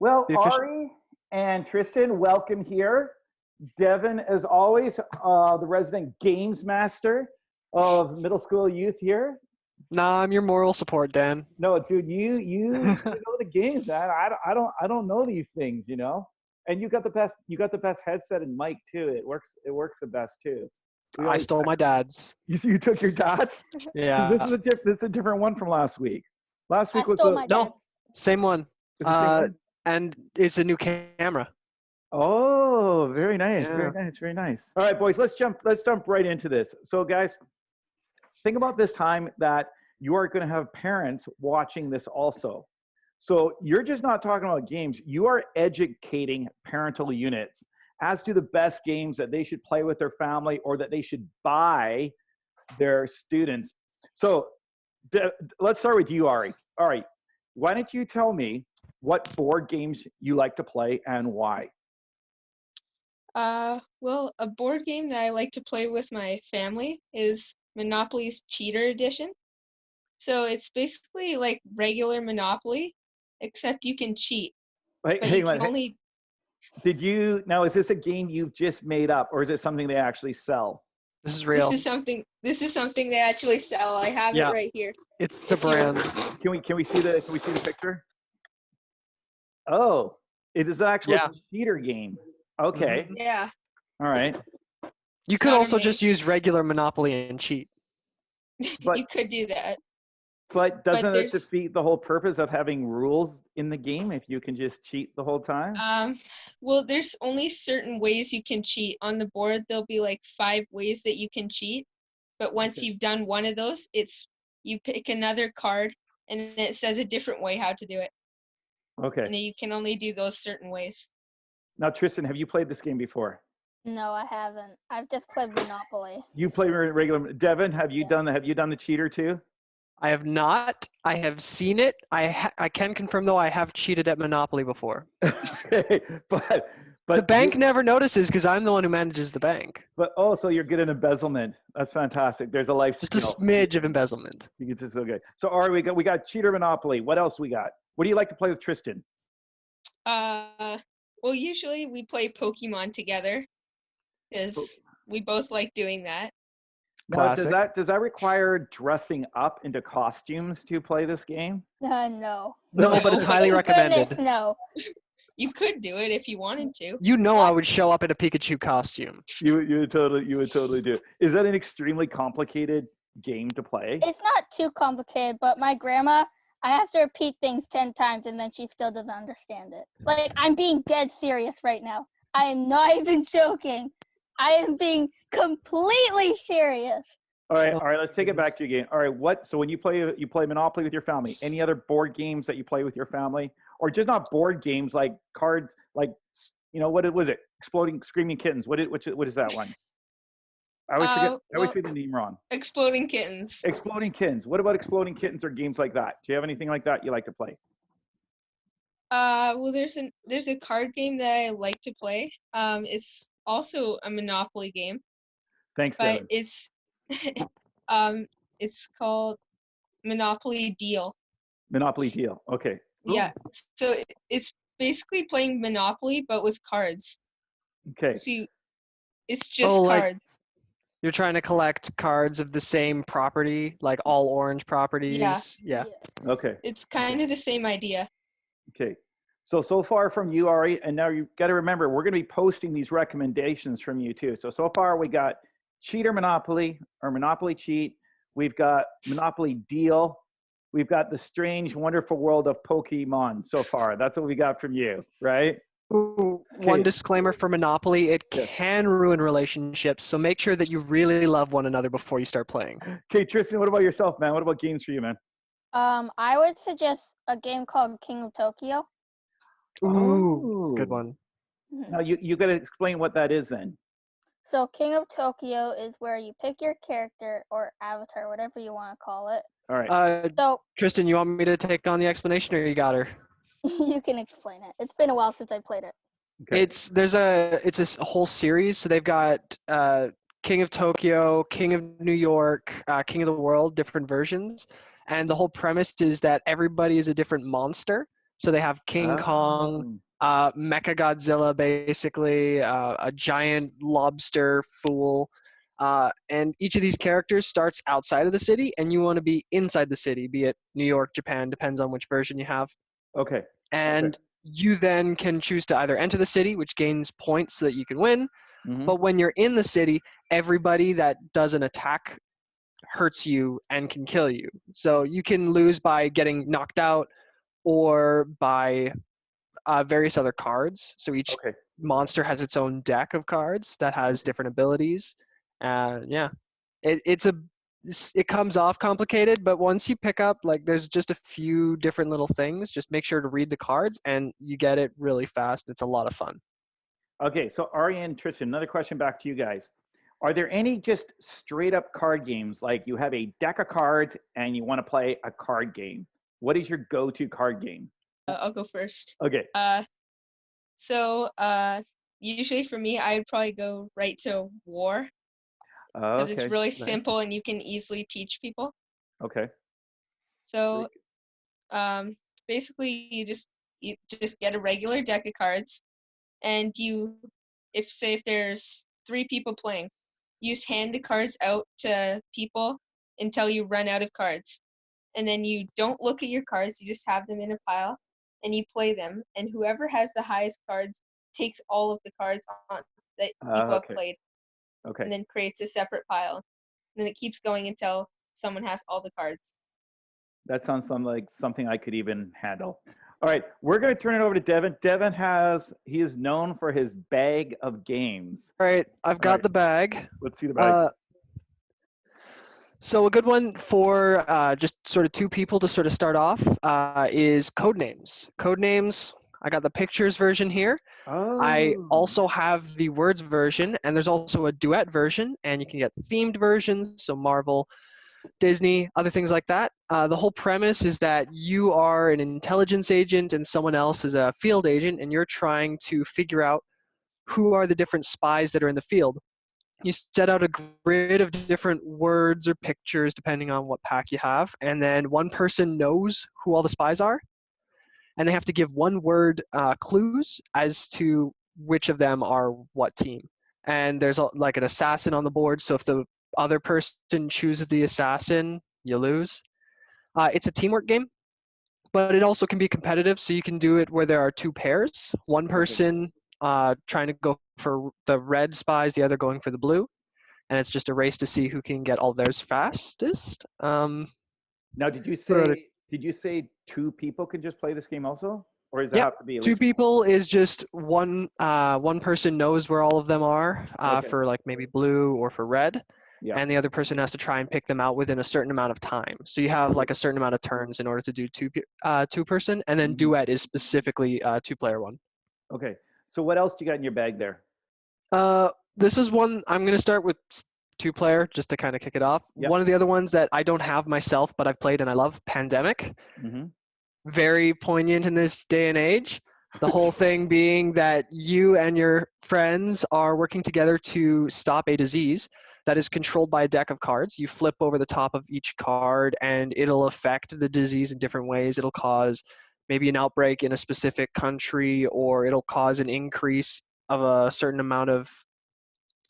Well, The official. Ari and Tristan, welcome here. Devin, as always, the resident games master of middle school youth here. Nah, I'm your moral support, Dan. No, dude, you know the games, man. I don't know these things, you know. And you got the best headset and mic too. It works the best too. We I always, stole my dad's. you took your dad's? Because Yeah. this is a different one from last week. Last I week was stole a, my No, dad's. same one. it's the same one? And it's a new camera. Oh, very nice, Yeah. very nice, very nice. All right, boys, let's jump right into this. So, guys, think about this time that you are going to have parents watching this also. So you're just not talking about games. You are educating parental units as to the best games that they should play with their family or that they should buy their students. So let's start with you, Ari. Ari, why don't you tell me what board games you like to play and why? Well, a board game that I like to play with my family is Monopoly's Cheater Edition. So it's basically like regular Monopoly, except you can cheat. Hey, But hang you on. can only Now, is this a game you've just made up or is it something they actually sell? This is real. this is something they actually sell. I have Yeah. it right here. It's a brand. Can we see the picture? Oh, it is actually Yeah. a cheater game. Okay. Yeah. All right. You It's could not also amazing. just use regular Monopoly and cheat. But You could do that. but doesn't it there's- defeat the whole purpose of having rules in the game if you can just cheat the whole time? Well, there's only certain ways you can cheat. On the board, there'll be like 5 ways that you can cheat. But once Okay. you've done one of those, you pick another card and it says a different way how to do it. And Okay. then you can only do those certain ways. Now, Tristan, have you played this game before? No, I haven't. I've just played Monopoly. You play regular. Devin, have you done the cheater too? I have not. I have seen it. I can confirm though I have cheated at Monopoly before. Okay, but The bank never notices because I'm the one who manages the bank. But also, you're good at embezzlement. That's fantastic. There's a life Just a skill. smidge of embezzlement. You get just okay. So, Ari, we got cheater Monopoly. What else we got? What do you like to play with Tristan? Well, usually we play Pokemon together because we both like doing that. Now, Classic. does that require dressing up into costumes to play this game? No. No, but it's highly Thank recommended. goodness, no. You could do it if you wanted to. You know I would show up in a Pikachu costume. You would totally do. Is that an extremely complicated game to play? It's not too complicated, but my grandma, I have to repeat things 10 times and then she still doesn't understand it. Like, I'm being dead serious right now. I am not even joking. I am being completely serious. All right. Let's take it back to you again. All right. So when you play Monopoly with your family, any other board games that you play with your family, or just not board games like cards, like what was it? Exploding Screaming Kittens. What is that one? I always say the name wrong. Exploding Kittens. Exploding Kittens. What about Exploding Kittens or games like that? Do you have anything like that you like to play? Well, there's a card game that I like to play. It's also a Monopoly game, Thanks, but Devin. it's called Monopoly Deal. Monopoly Deal. Okay. Yeah. So it's basically playing Monopoly but with cards. Okay. See, it's just like- cards. You're trying to collect cards of the same property, like all orange properties. Yeah. Yes. Okay. It's kind of the same idea. Okay. So far from you, Ari, and now you got to remember, we're going to be posting these recommendations from you too. So far we got Cheater Monopoly or Monopoly Cheat. We've got Monopoly Deal. We've got the strange, wonderful world of Pokemon so far. That's what we got from you, right? Ooh, one disclaimer for Monopoly, it can ruin relationships, so make sure that you really love one another before you start playing. Okay, Tristan, what about yourself, man? What about games for you, man? I would suggest a game called King of Tokyo. Ooh, good one. Now you got to explain what that is then. So King of Tokyo is where you pick your character or avatar, whatever you want to call it. All right. So Tristan, you want me to take on the explanation, or you got her? you can explain it. It's been a while since I played it. Okay. It's a whole series. So they've got King of Tokyo, King of New York, King of the World, different versions, and the whole premise is that everybody is a different monster. So they have King Kong, Mecha Godzilla, basically, a giant lobster fool. And each of these characters starts outside of the city, and you want to be inside the city, be it New York, Japan, depends on which version you have. Okay. And you then can choose to either enter the city, which gains points so that you can win. Mm-hmm. But when you're in the city, everybody that does an attack hurts you and can kill you. So you can lose by getting knocked out or by various other cards. So each monster has its own deck of cards that has different abilities. Yeah, it comes off complicated, but once you pick up, like, there's just a few different little things. Just make sure to read the cards, and you get it really fast. It's a lot of fun. Okay, so Arie and Tristan, another question back to you guys. Are there any just straight up card games, like you have a deck of cards and you want to play a card game? What is your go-to card game? I'll go first. Okay. So usually for me, I'd probably go right to War. Because it's really simple and you can easily teach people. Okay. So, basically, you just get a regular deck of cards, and if there's 3 people playing, you just hand the cards out to people until you run out of cards, and then you don't look at your cards. You just have them in a pile, and you play them. And whoever has the highest cards takes all of the cards on that people have played. Okay. And then creates a separate pile. And then it keeps going until someone has all the cards. That sounds like something I could even handle. All right, we're going to turn it over to Devin. Devin he is known for his bag of games. All right, I've got the bag. Let's see the bag. So a good one for just sort of 2 people to sort of start off is Codenames. Codenames, I got the pictures version here. I also have the words version, and there's also a duet version, and you can get themed versions, so Marvel, Disney, other things like that. The whole premise is that you are an intelligence agent and someone else is a field agent, and you're trying to figure out who are the different spies that are in the field. You set out a grid of different words or pictures depending on what pack you have, and then one person knows who all the spies are, and they have to give one-word clues as to which of them are what team. And there's like an assassin on the board, so if the other person chooses the assassin, you lose. It's a teamwork game, but it also can be competitive, so you can do it where there are 2 pairs. One person trying to go for the red spies, the other going for the blue, and it's just a race to see who can get all theirs fastest. Now, did you say 2 people can just play this game also? Or does it have to be 2 people is just one person knows where all of them are for like maybe blue or for red. Yeah. And the other person has to try and pick them out within a certain amount of time. So you have like a certain amount of turns in order to do 2 person, and then duet is specifically 2-player one. Okay. So what else do you got in your bag there? This is one, I'm going to start with 2-player just to kind of kick it off. Yep. One of the other ones that I don't have myself, but I've played and I love, Pandemic. Mm-hmm. Very poignant in this day and age. The whole thing being that you and your friends are working together to stop a disease that is controlled by a deck of cards. You flip over the top of each card and it'll affect the disease in different ways. It'll cause maybe an outbreak in a specific country, or it'll cause an increase of a certain amount of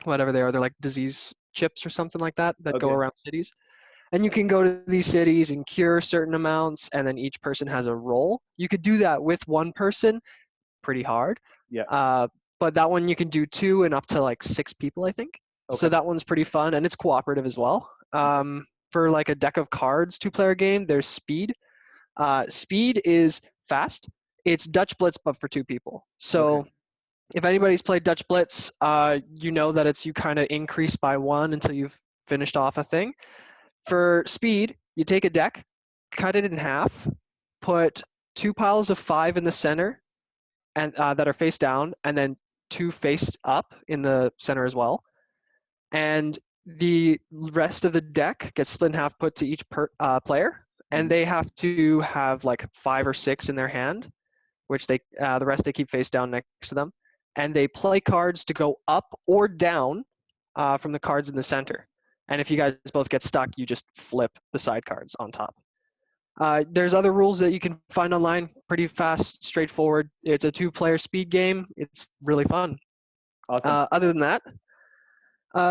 whatever they are. They're like disease chips or something like that go around cities. And you can go to these cities and cure certain amounts, and then each person has a role. You could do that with one person, pretty hard. Yeah. But that one you can do 2 and up to like 6 people, I think. Okay. So that one's pretty fun, and it's cooperative as well. For like a deck of cards 2-player game, there's Speed. Speed is fast. It's Dutch Blitz, but for 2 people. So if anybody's played Dutch Blitz, you know that it's you kind of increase by 1 until you've finished off a thing. For Speed, you take a deck, cut it in half, put 2 piles of 5 in the center, and that are face down, and then 2 face up in the center as well. And the rest of the deck gets split in half, put to each player, and they have to have like 5 or 6 in their hand, which the rest they keep face down next to them. And they play cards to go up or down from the cards in the center. And if you guys both get stuck, you just flip the side cards on top. There's other rules that you can find online. Pretty fast, straightforward. It's a 2-player speed game. It's really fun. Awesome. Other than that,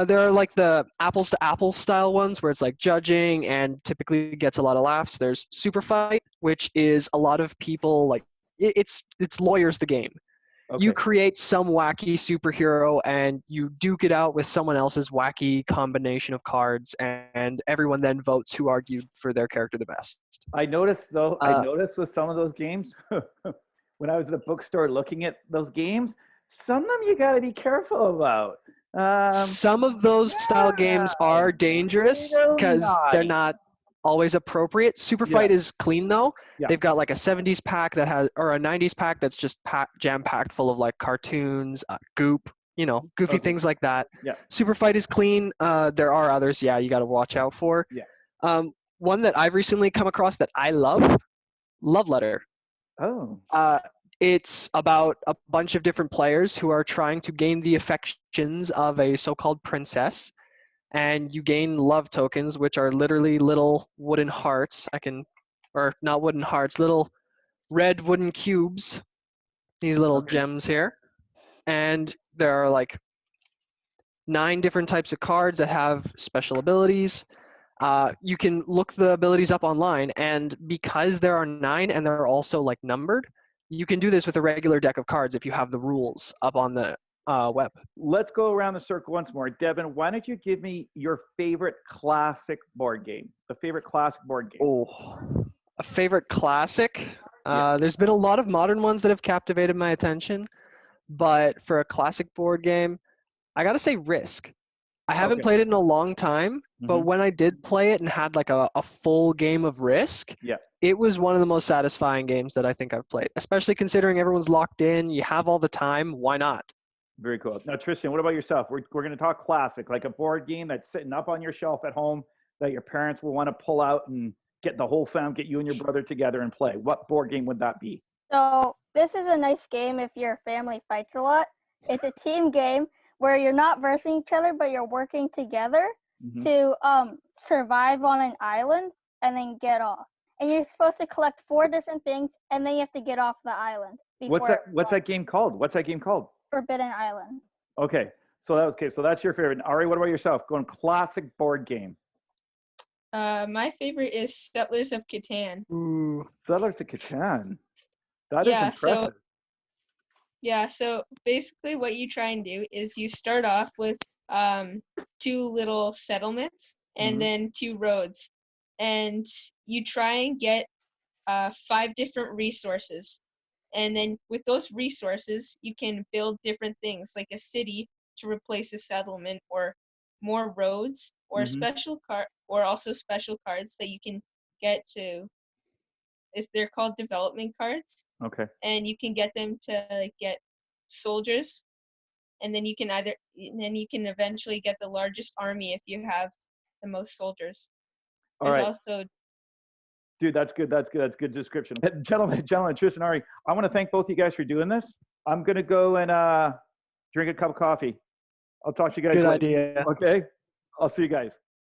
there are like the apples to apples style ones where it's like judging and typically gets a lot of laughs. There's Superfight, which is a lot of people like it's lawyers the game. Okay. You create some wacky superhero and you duke it out with someone else's wacky combination of cards, and everyone then votes who argued for their character the best. I noticed though, I noticed with some of those games, when I was at a bookstore looking at those games, some of them you got to be careful about. Some of those style games are dangerous because they're not always appropriate. Superfight is clean though. Yeah. They've got like a 70s pack that has, or a 90s pack that's just jam-packed full of like cartoons, goop, goofy things like that. Yeah. Superfight is clean. There are others, you got to watch out for. Yeah. One that I've recently come across that I love, Loveletter. Oh. It's about a bunch of different players who are trying to gain the affections of a so-called princess. And you gain love tokens, which are literally little wooden hearts. Or not wooden hearts, little red wooden cubes. These little gems here. And there are like 9 different types of cards that have special abilities. You can look the abilities up online, and because there are 9 and they're also like numbered, you can do this with a regular deck of cards if you have the rules up on the web. Let's go around the circle once more. Devin, why don't you give me your favorite classic board game? The favorite classic board game. Oh, a favorite classic? There's been a lot of modern ones that have captivated my attention, but for a classic board game, I gotta say Risk. I haven't played it in a long time, but when I did play it and had like a full game of Risk, it was one of the most satisfying games that I think I've played, especially considering everyone's locked in, you have all the time, why not? Very cool. Now, Tristan, what about yourself? We're going to talk classic, like a board game that's sitting up on your shelf at home that your parents will want to pull out and get the whole fam, get you and your brother together and play. What board game would that be? So this is a nice game if your family fights a lot. It's a team game where you're not versing each other, but you're working together to survive on an island and then get off. And you're supposed to collect 4 different things, and then you have to get off the island. What's that game called? What's that game called? Forbidden Island. Okay, so that's your favorite. Arie, what about yourself? Going classic board game. My favorite is Settlers of Catan. Ooh, Settlers of Catan. That is impressive. So basically what you try and do is you start off with 2 little settlements and then 2 roads. And you try and get 5 different resources. And then with those resources, you can build different things like a city to replace a settlement, or more roads, or also special cards that you can get to. They're called development cards. Okay. And you can get them to get soldiers, and then you can eventually get the largest army if you have the most soldiers. There's also. Dude, that's good. That's good description. Gentlemen, Tristan, Arie, I want to thank both you guys for doing this. I'm going to go and drink a cup of coffee. I'll talk to you guys later. Good idea. Okay? I'll see you guys.